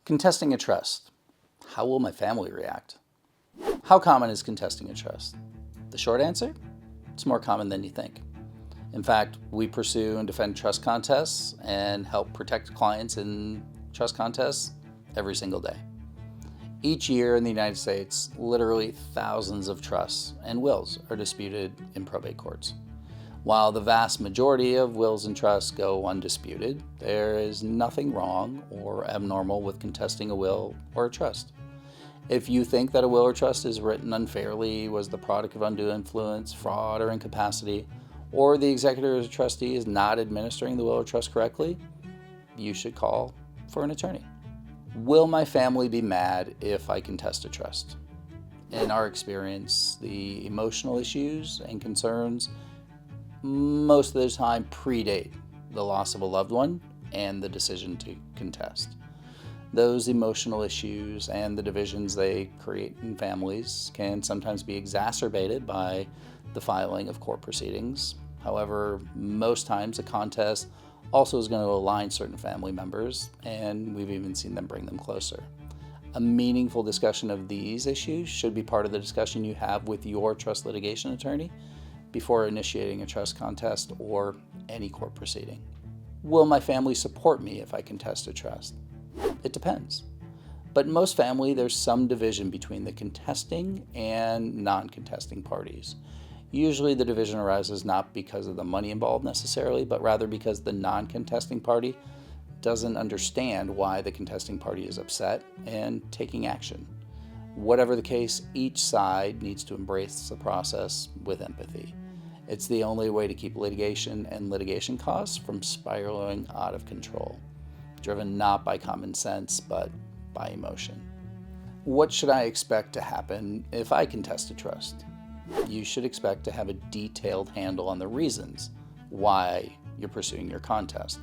Contesting a trust. How will my family react? How common is contesting a trust? The short answer? It's more common than you think. In fact, we pursue and defend trust contests and help protect clients in trust contests every single day. Each year in the United States, literally thousands of trusts and wills are disputed in probate courts. While the vast majority of wills and trusts go undisputed, there is nothing wrong or abnormal with contesting a will or a trust. If you think that a will or trust is written unfairly, was the product of undue influence, fraud, or incapacity, or the executor or trustee is not administering the will or trust correctly, you should call for an attorney. Will my family be mad if I contest a trust? In our experience, the emotional issues and concerns most of the time predate the loss of a loved one and the decision to contest. Those emotional issues and the divisions they create in families can sometimes be exacerbated by the filing of court proceedings. However, most times a contest also is going to align certain family members, and we've even seen them bring them closer. A meaningful discussion of these issues should be part of the discussion you have with your trust litigation attorney before initiating a trust contest or any court proceeding. Will my family support me if I contest a trust? It depends. But in most family, there's some division between the contesting and non-contesting parties. Usually the division arises not because of the money involved necessarily, but rather because the non-contesting party doesn't understand why the contesting party is upset and taking action. Whatever the case, each side needs to embrace the process with empathy. It's the only way to keep litigation and litigation costs from spiraling out of control, driven not by common sense, but by emotion. What should I expect to happen if I contest a trust? You should expect to have a detailed handle on the reasons why you're pursuing your contest,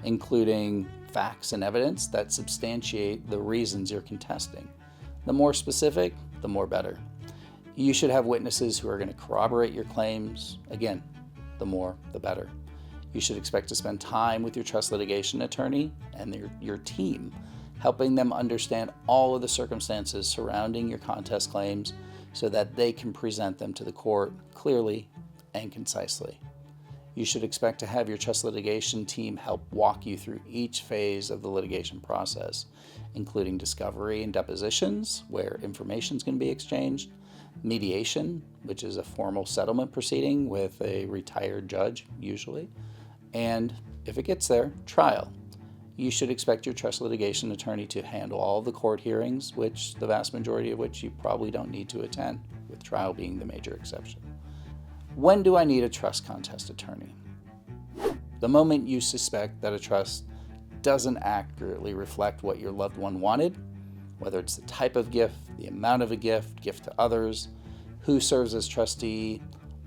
including facts and evidence that substantiate the reasons you're contesting. The more specific, the more better. You should have witnesses who are going to corroborate your claims. Again, the more, the better. You should expect to spend time with your trust litigation attorney and your team, helping them understand all of the circumstances surrounding your contest claims so that they can present them to the court clearly and concisely. You should expect to have your trust litigation team help walk you through each phase of the litigation process, including discovery and depositions, where information is going to be exchanged, mediation, which is a formal settlement proceeding with a retired judge, usually, and if it gets there, trial. You should expect your trust litigation attorney to handle all of the court hearings, which the vast majority of which you probably don't need to attend, with trial being the major exception. When do I need a trust contest attorney? The moment you suspect that a trust doesn't accurately reflect what your loved one wanted, whether it's the type of gift, the amount of a gift to others, who serves as trustee,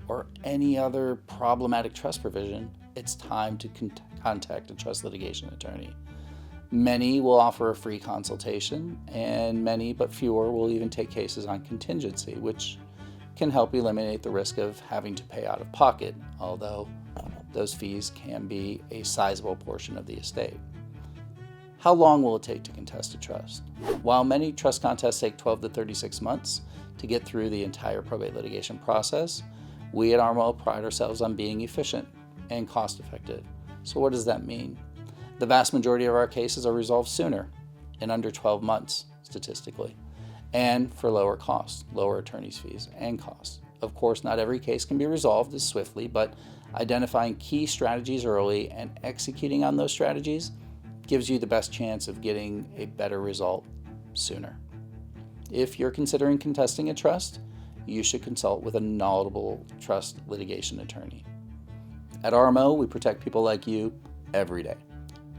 or any other problematic trust provision, it's time to contact a trust litigation attorney. Many will offer a free consultation, and many, but fewer, will even take cases on contingency, which can help eliminate the risk of having to pay out of pocket, although those fees can be a sizable portion of the estate. How long will it take to contest a trust? While many trust contests take 12 to 36 months to get through the entire probate litigation process, we at RMO pride ourselves on being efficient and cost-effective. So what does that mean? The vast majority of our cases are resolved sooner, in under 12 months, statistically, and for lower costs, lower attorney's fees and costs. Of course, not every case can be resolved as swiftly, but identifying key strategies early and executing on those strategies gives you the best chance of getting a better result sooner. If you're considering contesting a trust, you should consult with a knowledgeable trust litigation attorney. At RMO, we protect people like you every day.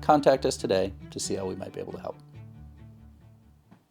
Contact us today to see how we might be able to help.